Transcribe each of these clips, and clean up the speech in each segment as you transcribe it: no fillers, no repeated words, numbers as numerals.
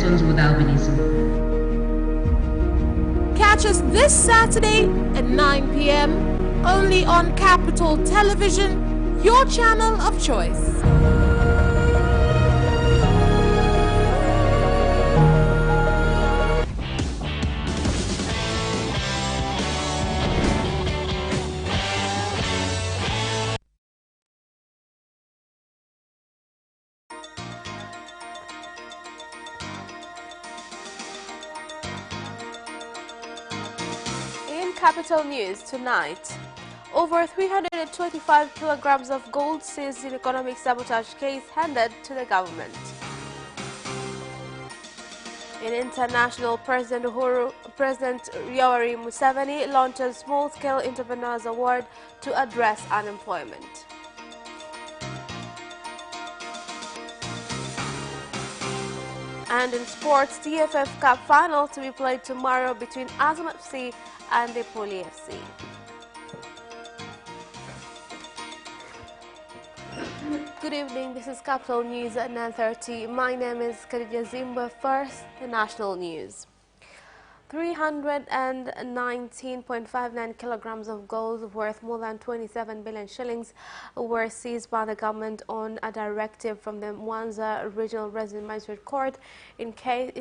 Elections with Albinism. Catch us this Saturday at 9 p.m. only on Capital Television, your channel of choice. Capital News tonight. Over 325 kilograms of gold seized in economic sabotage case handed to the government. In international, President Yoweri Museveni launches Small-Scale Entrepreneurs Award to address unemployment. And in sports, TFF Cup final to be played tomorrow between Azam FC and the Poli FC. Good evening, this is Capital News at 9:30. My name is Khadija Zimba. First, the national news. 319.59 kilograms of gold worth more than 27 billion shillings were seized by the government on a directive from the Mwanza Regional Resident Magistrate Court in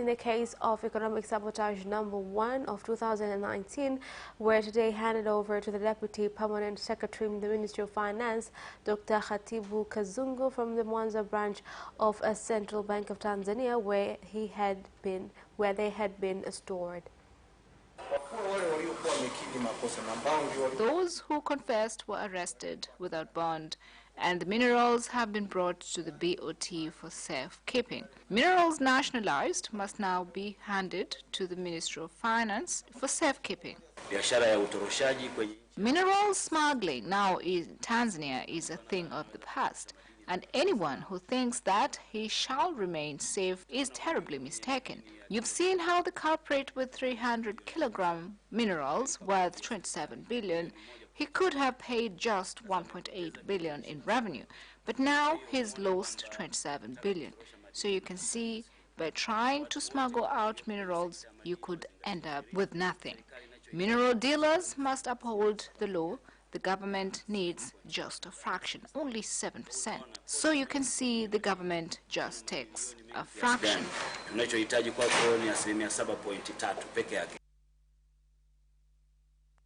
the case of economic sabotage number 1 of 2019, were today handed over to the Deputy Permanent Secretary in the Ministry of Finance, Dr. Khatibu Kazungu, from the Mwanza branch of a Central Bank of Tanzania, where they had been stored. Those who confessed were arrested without bond, and the minerals have been brought to the BOT for safekeeping. Minerals nationalized must now be handed to the Ministry of Finance for safekeeping. Mineral smuggling now in Tanzania is a thing of the past, and anyone who thinks that he shall remain safe is terribly mistaken. You've seen how the culprit with 300-kilogram minerals worth 27 billion, he could have paid just 1.8 billion in revenue, but now he's lost 27 billion. So you can see, by trying to smuggle out minerals, you could end up with nothing. Mineral dealers must uphold the law. The government needs just a fraction, only 7%. So you can see the government just takes a fraction.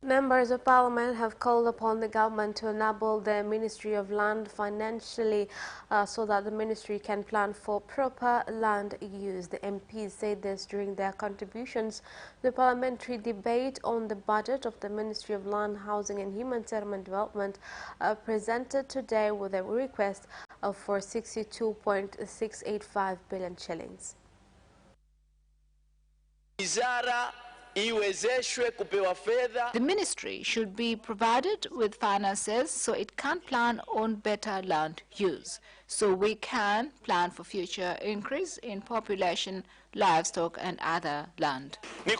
Members of Parliament have called upon the government to enable the Ministry of Land financially so that the ministry can plan for proper land use. The MPs said this during their contributions to the parliamentary debate on the budget of the Ministry of Land, Housing and Human Settlement Development, presented today with a request for 62.685 billion shillings. The ministry should be provided with finances so it can plan on better land use, so we can plan for future increase in population, livestock and other land. I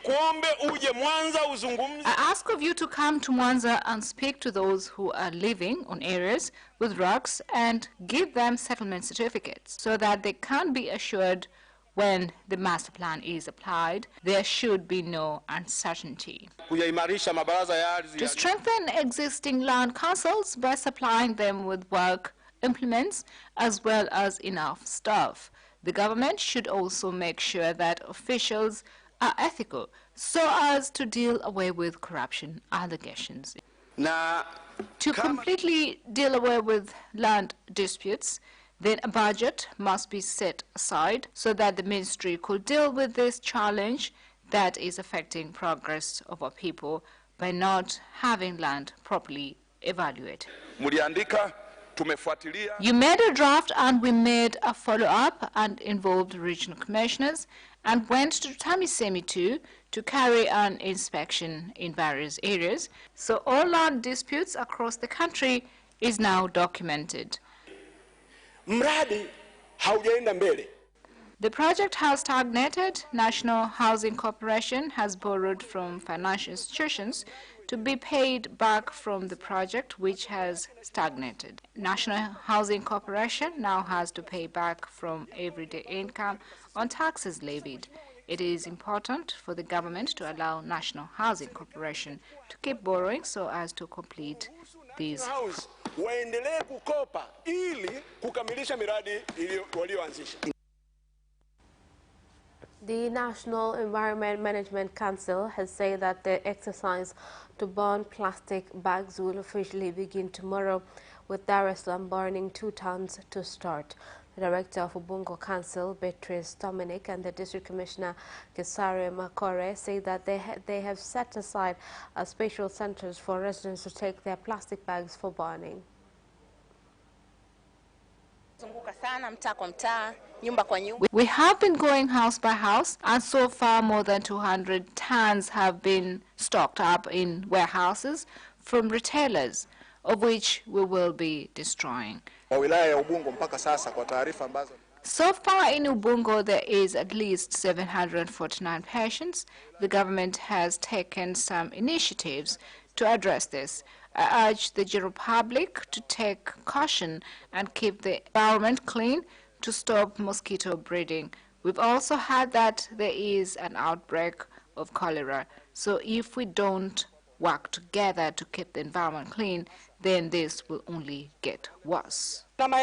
ask of you to come to Mwanza and speak to those who are living on areas with rocks and give them settlement certificates so that they can be assured when the master plan is applied, there should be no uncertainty. To strengthen existing land councils by supplying them with work implements as well as enough staff. The government should also make sure that officials are ethical so as to deal away with corruption allegations. To completely deal away with land disputes, then a budget must be set aside so that the ministry could deal with this challenge that is affecting progress of our people by not having land properly evaluated. You made a draft and we made a follow-up and involved regional commissioners and went to TAMISEMI too to carry an inspection in various areas. So all land disputes across the country is now documented. The project has stagnated. National Housing Corporation has borrowed from financial institutions to be paid back from the project, which has stagnated. National Housing Corporation now has to pay back from everyday income on taxes levied. It is important for the government to allow National Housing Corporation to keep borrowing so as to complete these. Waendelee kukopa ili kukamilisha miradi walioanzisha. The National Environment Management Council has said that the exercise to burn plastic bags will officially begin tomorrow, with Dar es Salaam burning 2 tons to start. The Director of Ubungo Council, Beatrice Dominic, and the District Commissioner, Kesare Makore, say that they have set aside special centers for residents to take their plastic bags for burning. We have been going house by house, and so far more than 200 tons have been stocked up in warehouses from retailers, of which we will be destroying. So far in Ubungo, there is at least 749 patients. The government has taken some initiatives to address this. I urge the general public to take caution and keep the environment clean to stop mosquito breeding. We've also heard that there is an outbreak of cholera. So if we don't work together to keep the environment clean, then this will only get worse. Some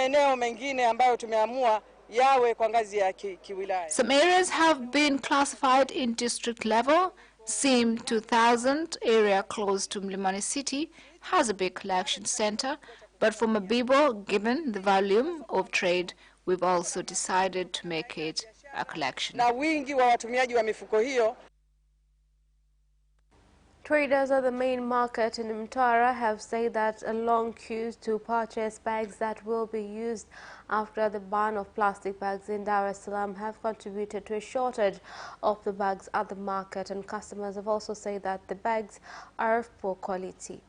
areas have been classified in district level. Sim 2000 area close to Mlimani City has a big collection center, but for Mabibo, given the volume of trade, we've also decided to make it a collection. Traders at the main market in Mtwara have said that long queues to purchase bags that will be used after the ban of plastic bags in Dar es Salaam have contributed to a shortage of the bags at the market, and customers have also said that the bags are of poor quality.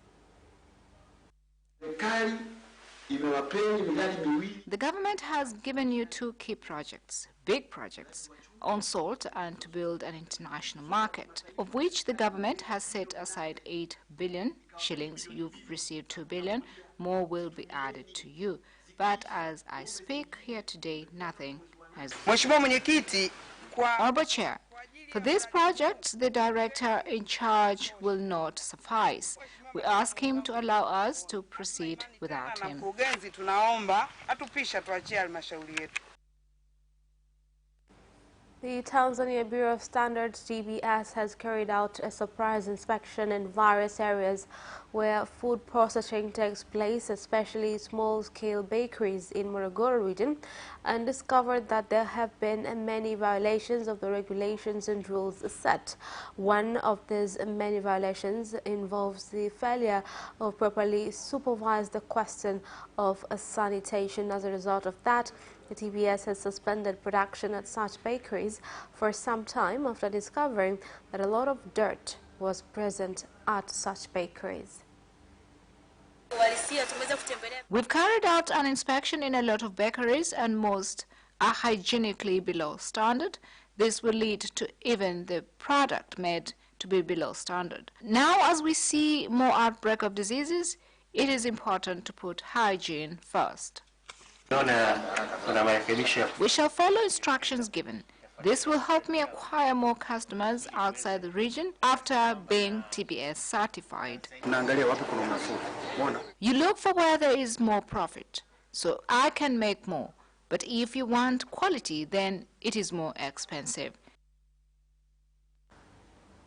The government has given you 2 key projects, big projects, on salt and to build an international market, of which the government has set aside 8 billion shillings. You've received 2 billion, more will be added to you. But as I speak here today, nothing has been. Honorable Chair, for these projects, the director in charge will not suffice. We ask him to allow us to proceed without him. The Tanzania Bureau of Standards, TBS, has carried out a surprise inspection in various areas where food processing takes place, especially small-scale bakeries in Morogoro region, and discovered that there have been many violations of the regulations and rules set. One of these many violations involves the failure of properly supervise the question of sanitation. As a result of that, the TBS has suspended production at such bakeries for some time after discovering that a lot of dirt was present at such bakeries. We've carried out an inspection in a lot of bakeries, and most are hygienically below standard. This will lead to even the product made to be below standard. Now, as we see more outbreak of diseases, it is important to put hygiene first. We shall follow instructions given. This will help me acquire more customers outside the region after being TBS certified. You look for where there is more profit, so I can make more. But if you want quality, then it is more expensive.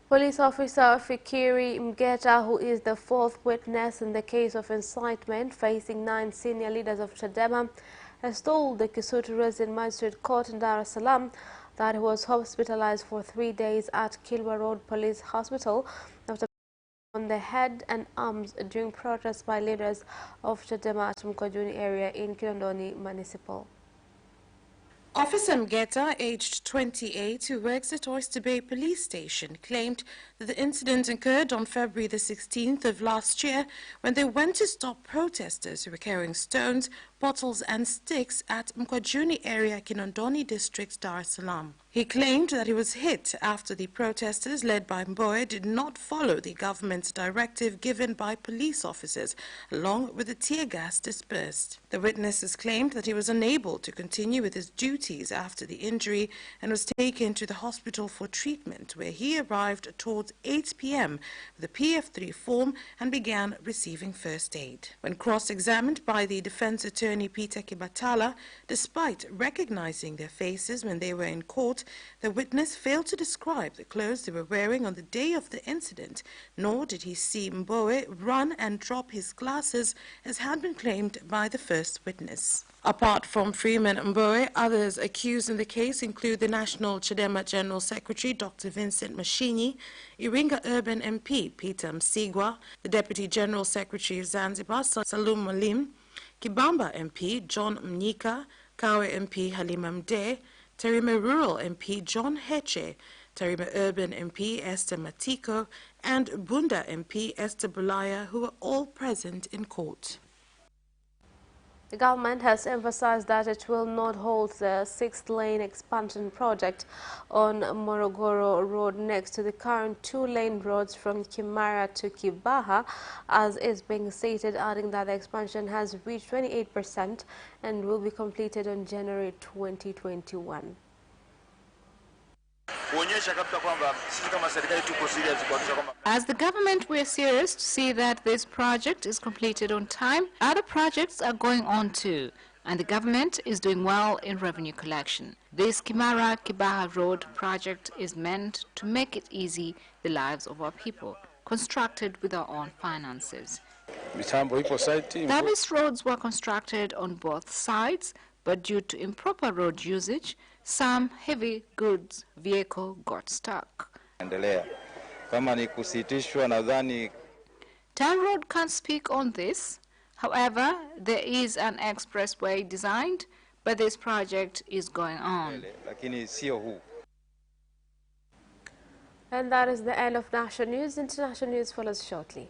Police officer Fikiri Mgeta, who is the 4th witness in the case of incitement facing 9 senior leaders of Chadema, has told the Kisutu Resident Magistrate Court in Dar es Salaam that he was hospitalized for 3 days at Kilwa Road Police Hospital after on the head and arms during protests by leaders of Chadema at Mkwajuni area in Kinondoni Municipal. Officer Mgeta, aged 28, who works at Oyster Bay Police Station, claimed that the incident occurred on February the 16th of last year when they went to stop protesters who were carrying stones, bottles and sticks at Mkwajuni area, Kinondoni district, Dar es Salaam. He claimed that he was hit after the protesters led by Mbowe did not follow the government's directive given by police officers, along with the tear gas dispersed. The witnesses claimed that he was unable to continue with his duties after the injury and was taken to the hospital for treatment, where he arrived towards 8 p.m. with a PF3 form and began receiving first aid. When cross-examined by the defense attorney Peter Kibatala, despite recognizing their faces when they were in court, the witness failed to describe the clothes they were wearing on the day of the incident, nor did he see Mbowe run and drop his glasses, as had been claimed by the first witness. Apart from Freeman Mbowe, others accused in the case include the National Chadema General Secretary Dr. Vincent Mashinyi, Iringa Urban MP Peter Msigwa, the Deputy General Secretary of Zanzibar Salum Malim, Kibamba MP John Mnyika, Kawe MP Halima Mdee, Tarime Rural MP John Heche, Tarime Urban MP Esther Matiko, and Bunda MP Esther Bulaya, who were all present in court. The government has emphasized that it will not halt the 6-lane expansion project on Morogoro Road next to the current 2-lane roads from Kimara to Kibaha, as is being stated, adding that the expansion has reached 28% and will be completed on January 2021. As the government, we are serious to see that this project is completed on time. Other projects are going on too, and the government is doing well in revenue collection. This Kimara-Kibaha Road project is meant to make it easy the lives of our people, constructed with our own finances. Service roads were constructed on both sides, but due to improper road usage, some heavy goods vehicle got stuck. Town Road can't speak on this. However, there is an expressway designed, but this project is going on. And that is the end of national news. International news follows shortly.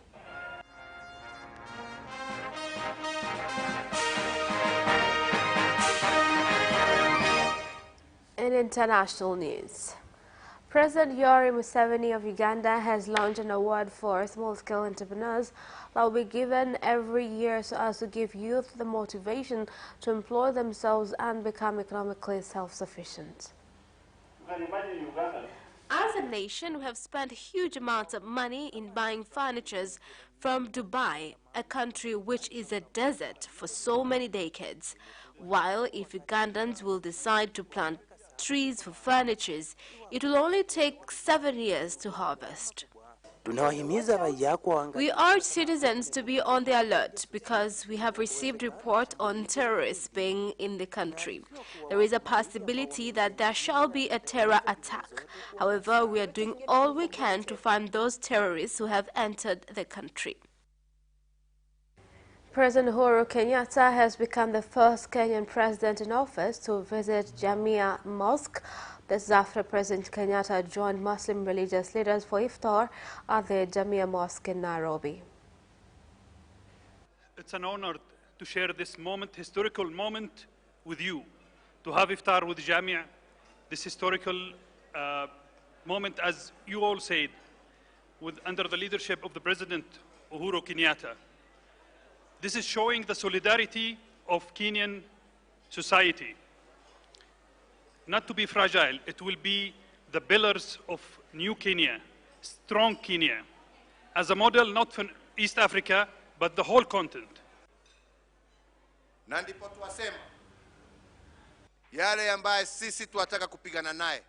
In international news, President Yoweri Museveni of Uganda has launched an award for small-scale entrepreneurs that will be given every year so as to give youth the motivation to employ themselves and become economically self-sufficient. As a nation, we have spent huge amounts of money in buying furniture from Dubai, a country which is a desert for so many decades, while if Ugandans will decide to plant trees for furniture, it will only take 7 years to harvest. We urge citizens to be on the alert because we have received reports on terrorists being in the country. There is a possibility that there shall be a terror attack. However, we are doing all we can to find those terrorists who have entered the country. President Uhuru Kenyatta has become the first Kenyan president in office to visit Jamia Mosque. This is after President Kenyatta joined Muslim religious leaders for iftar at the Jamia Mosque in Nairobi. It's an honor to share this moment, historical moment, with you, to have iftar with Jamia, this historical moment, as you all said, under the leadership of the President Uhuru Kenyatta. This is showing the solidarity of Kenyan society. Not to be fragile, it will be the pillars of new Kenya, strong Kenya, as a model not for East Africa, but the whole continent. Na ndipo tuwasema yale ambaye sisi tunataka kupigana naye.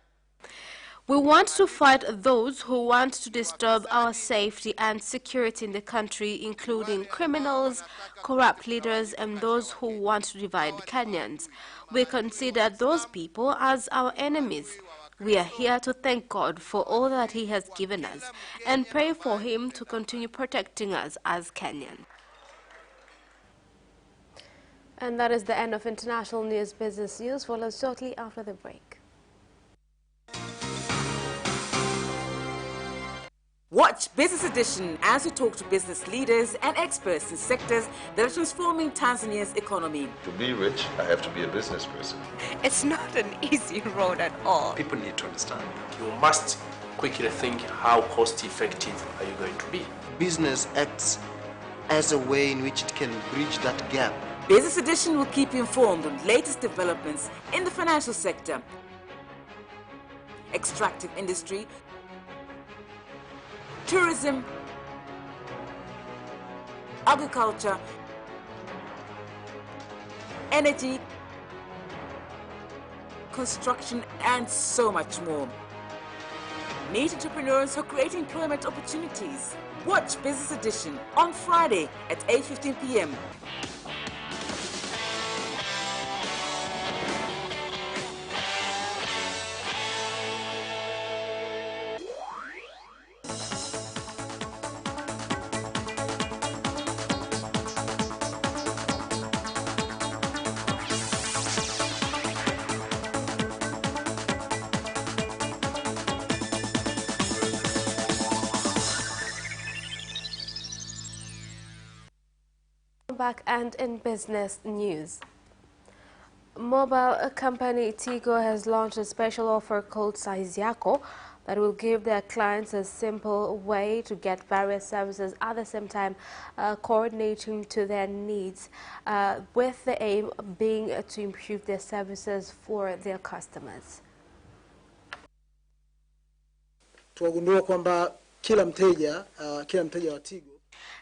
We want to fight those who want to disturb our safety and security in the country, including criminals, corrupt leaders, and those who want to divide Kenyans. We consider those people as our enemies. We are here to thank God for all that He has given us and pray for Him to continue protecting us as Kenyans. And that is the end of international news. Business news follows shortly after the break. Watch Business Edition as we talk to business leaders and experts in sectors that are transforming Tanzania's economy. To be rich, I have to be a business person. It's not an easy road at all. People need to understand. You must quickly think, how cost effective are you going to be? Business acts as a way in which it can bridge that gap. Business Edition will keep you informed on latest developments in the financial sector, extractive industry, tourism, agriculture, energy, construction, and so much more. Meet entrepreneurs who create employment opportunities. Watch Business Edition on Friday at 8:15 p.m. Back and in business news. Mobile company Tigo has launched a special offer called Size Yako that will give their clients a simple way to get various services at the same time, coordinating to their needs, with the aim being to improve their services for their customers. Tuwagundua kwamba kila mteja wa Tigo.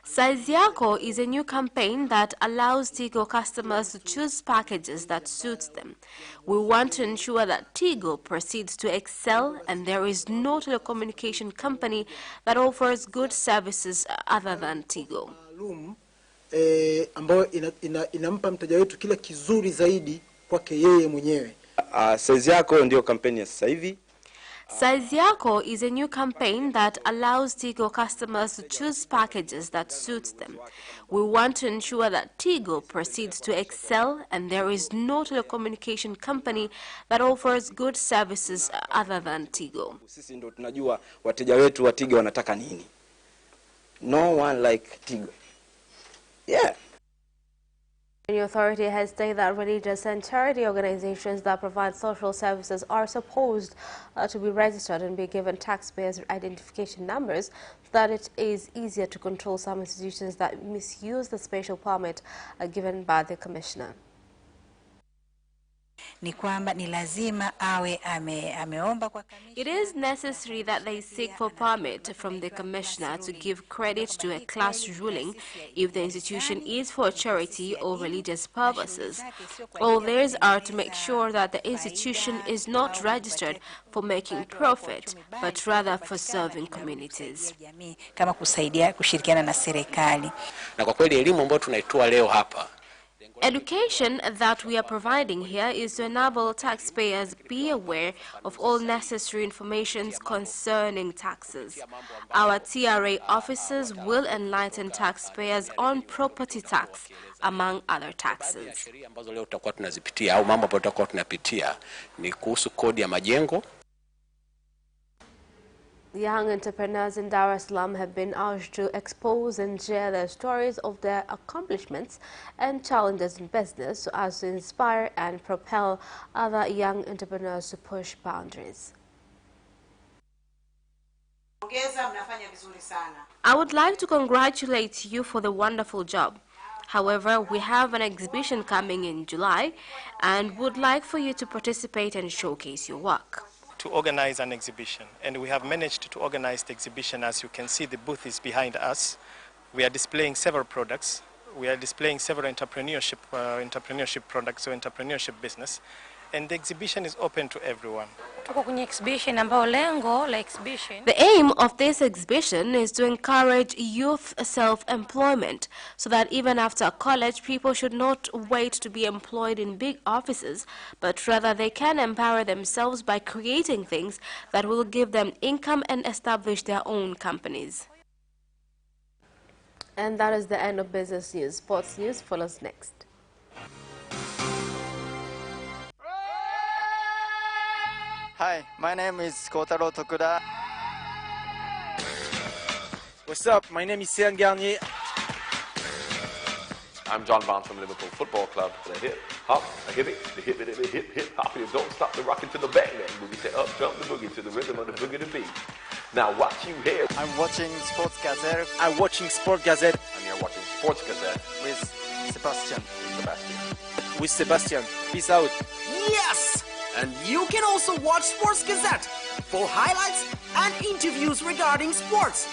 Size Yako is a new campaign that allows Tigo customers to choose packages that suits them. We want to ensure that Tigo proceeds to excel and there is no telecommunication company that offers good services other than Tigo. Ambayo inampa mteja wetu kila kizuri zaidi kwake yeye mwenyewe. Size Yako ndio kampeni ya sasa hivi. Size Yako is a new campaign that allows Tigo customers to choose packages that suits them. We want to ensure that Tigo proceeds to excel and there is no telecommunication company that offers good services other than Tigo. Sisi ndio tunajua wateja wetu wa Tigo wanataka nini. No one like Tigo. Yeah. The authority has stated that religious and charity organizations that provide social services are supposed to be registered and be given taxpayers' identification numbers so that it is easier to control some institutions that misuse the special permit given by the commissioner. It is necessary that they seek for permit from the commissioner to give credit to a class ruling if the institution is for charity or religious purposes. All theirs are to make sure that the institution is not registered for making profit, but rather for serving communities. Na kwa kweli elimu ambayo tunaitoa leo hapa, education that we are providing here is to enable taxpayers be aware of all necessary information concerning taxes. Our TRA officers will enlighten taxpayers on property tax, among other taxes. sheria ambazo leo tutakuwa tunazipitia au mambo ambayo tutakuwa tunapitia ni kuhusu kodi ya majengo. Young entrepreneurs in Dar es Salaam have been urged to expose and share their stories of their accomplishments and challenges in business so as to inspire and propel other young entrepreneurs to push boundaries. I would like to congratulate you for the wonderful job. However, we have an exhibition coming in July and would like for you to participate and showcase your work. To organize an exhibition, and we have managed to organize the exhibition. As you can see, the booth is behind us. We are displaying several products. We are displaying several entrepreneurship products or entrepreneurship business, and the exhibition is open to everyone. The aim of this exhibition is to encourage youth self-employment so that even after college, people should not wait to be employed in big offices, but rather they can empower themselves by creating things that will give them income and establish their own companies. And that is the end of business news. Sports news follows next. Hi, my name is Kotaro Tokuda. What's up? My name is Céline Garnier. I'm John Barnes from Liverpool Football Club. The hip hop, a hip it, the hip it, the hip hop. You don't stop the rockin' to the bang bang boogie. Say up, jump the boogie to the rhythm of the boogie to beat. Now what you hear? I'm watching Sports Gazette. I'm watching Sport Gazette. And you're watching Sports Gazette with Sebastian. With Sebastian. Peace out. Yes! And you can also watch Sports Gazette for highlights and interviews regarding sports.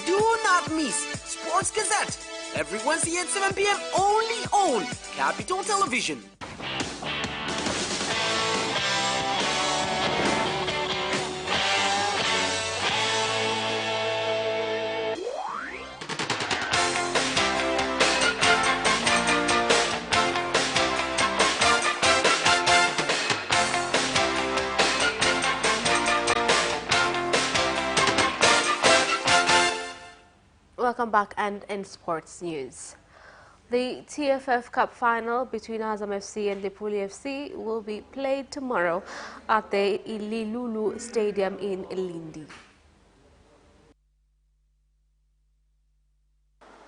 Do not miss Sports Gazette every Wednesday at 7 p.m. only on Capital Television. Welcome back, and in sports news. The TFF Cup final between Azam FC and Lipuli FC will be played tomorrow at the Ililulu Stadium in Lindi.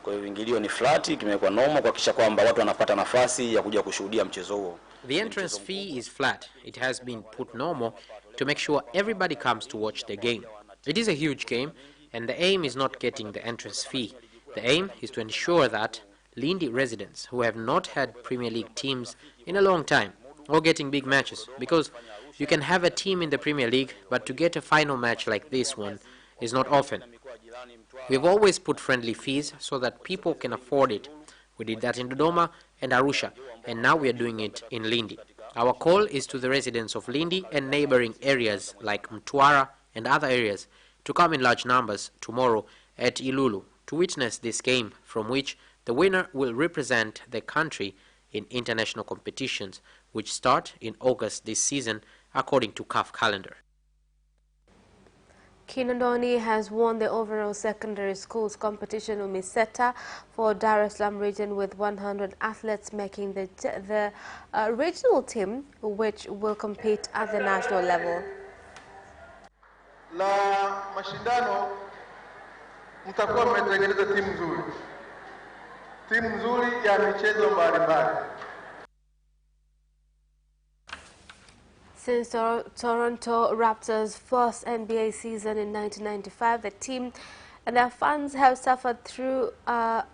Kwa hiyo ingilio ni flat, kimekuwa normal kuhakikisha kwamba watu wanapata nafasi ya kuja kushuhudia mchezo huo. The entrance fee is flat. It has been put normal to make sure everybody comes to watch the game. It is a huge game, and the aim is not getting the entrance fee. The aim is to ensure that Lindi residents who have not had Premier League teams in a long time are getting big matches, because you can have a team in the Premier League, but to get a final match like this one is not often. We've always put friendly fees so that people can afford it. We did that in Dodoma and Arusha, and now we are doing it in Lindi. Our call is to the residents of Lindi and neighboring areas like Mtwara and other areas to come in large numbers tomorrow at Ilulu to witness this game, from which the winner will represent the country in international competitions, which start in August this season according to CAF calendar. Kinondoni has won the overall secondary schools competition Umiseta for Dar es Salaam region with 100 athletes making the regional team, which will compete at the national level. La mashindano mtakuwa mmetengeneza timu nzuri ya michezo mbalimbali. Since Toronto Raptors' first NBA season in 1995, the team and their fans have suffered through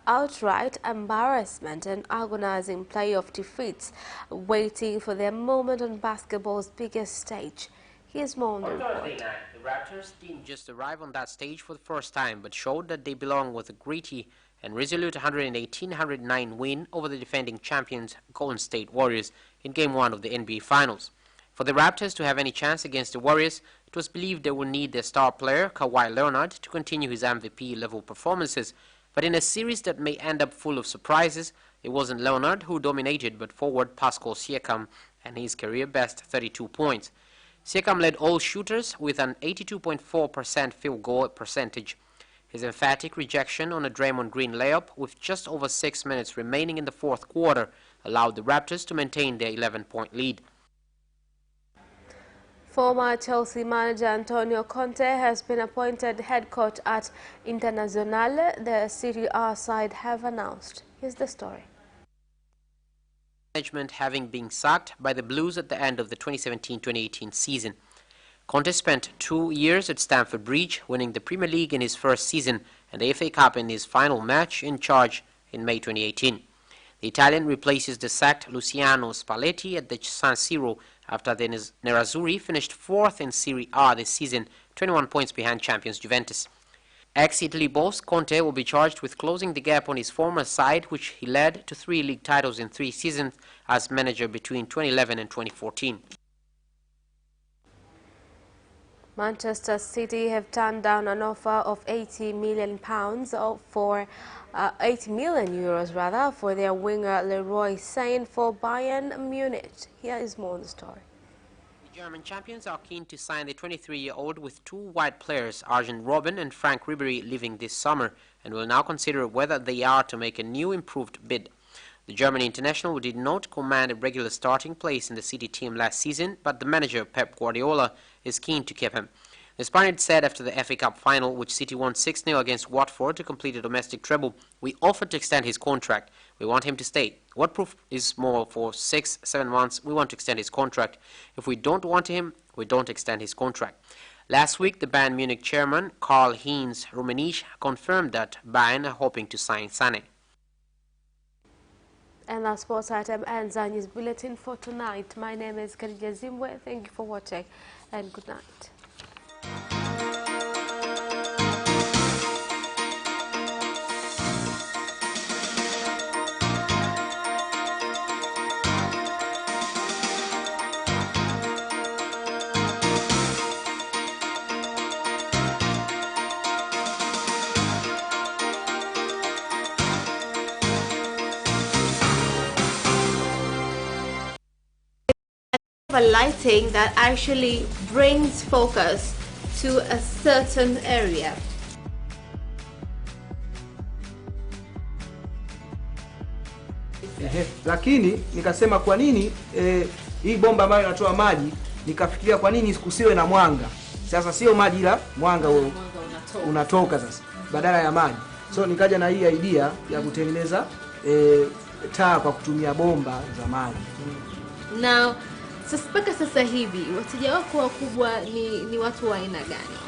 outright embarrassment and agonizing playoff defeats, waiting for their moment on basketball's biggest stage. Here's more on the report. The Raptors didn't just arrive on that stage for the first time, but showed that they belong with a gritty and resolute 118-109 win over the defending champions Golden State Warriors in Game 1 of the NBA Finals. For the Raptors to have any chance against the Warriors, it was believed they would need their star player, Kawhi Leonard, to continue his MVP-level performances. But in a series that may end up full of surprises, it wasn't Leonard who dominated, but forward Pascal Siakam and his career-best 32 points. Siakam led all shooters with an 82.4% field goal percentage. His emphatic rejection on a Draymond Green layup with just over 6 minutes remaining in the fourth quarter allowed the Raptors to maintain their 11-point lead. Former Chelsea manager Antonio Conte has been appointed head coach at Internazionale, the Serie A side have announced. Here's the story. Management having been sacked by the Blues at the end of the 2017-2018 season. Conte spent 2 years at Stamford Bridge, winning the Premier League in his first season and the FA Cup in his final match in charge in May 2018. The Italian replaces the sacked Luciano Spalletti at the San Siro after the Nerazzurri finished fourth in Serie A this season, 21 points behind champions Juventus. Ex-Italy boss Conte will be charged with closing the gap on his former side, which he led to 3 league titles in 3 seasons as manager between 2011 and 2014. Manchester City have turned down an offer of £80 million for 80 million euros rather for their winger Leroy Sane for Bayern Munich. Here is more on the story. The German champions are keen to sign the 23-year-old with 2 wide players, Arjen Robben and Frank Ribery, leaving this summer, and will now consider whether they are to make a new improved bid. The German international did not command a regular starting place in the City team last season, but the manager Pep Guardiola is keen to keep him. The Spaniards said after the FA Cup final, which City won 6-0 against Watford to complete a domestic treble, "We offered to extend his contract. We want him to stay. What proof is more? For 6-7 months, we want to extend his contract. If we don't want him, we don't extend his contract." Last week, the Bayern Munich chairman, Karl-Heinz Rummenigge, confirmed that Bayern are hoping to sign Sané. And that sports item ends our news bulletin for tonight. My name is Khadija Zimbwe. Thank you for watching and good night. A lighting that actually brings focus to a certain area. Lakini nikasema kwa nini hii bomba ambayo inatoa maji, nikafikiria kwa nini kusiwe na mwanga. Sasa sio maji ila mwanga unatoka sasa badala ya maji. So nikaja na hii idea ya kutengeneza taa kwa kutumia bomba za maji. Now, mpaka sasa hivi wateja wako wakubwa ni watu wa aina gani?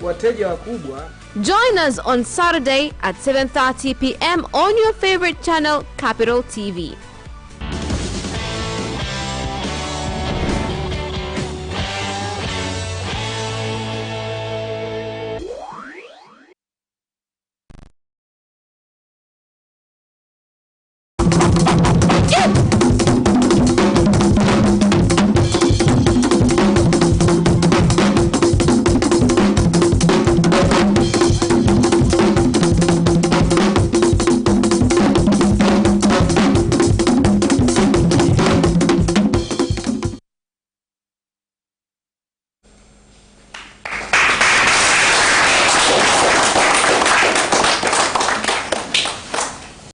Wateja wakubwa. Join us on Saturday at 7:30 p.m. on your favorite channel, Capital TV.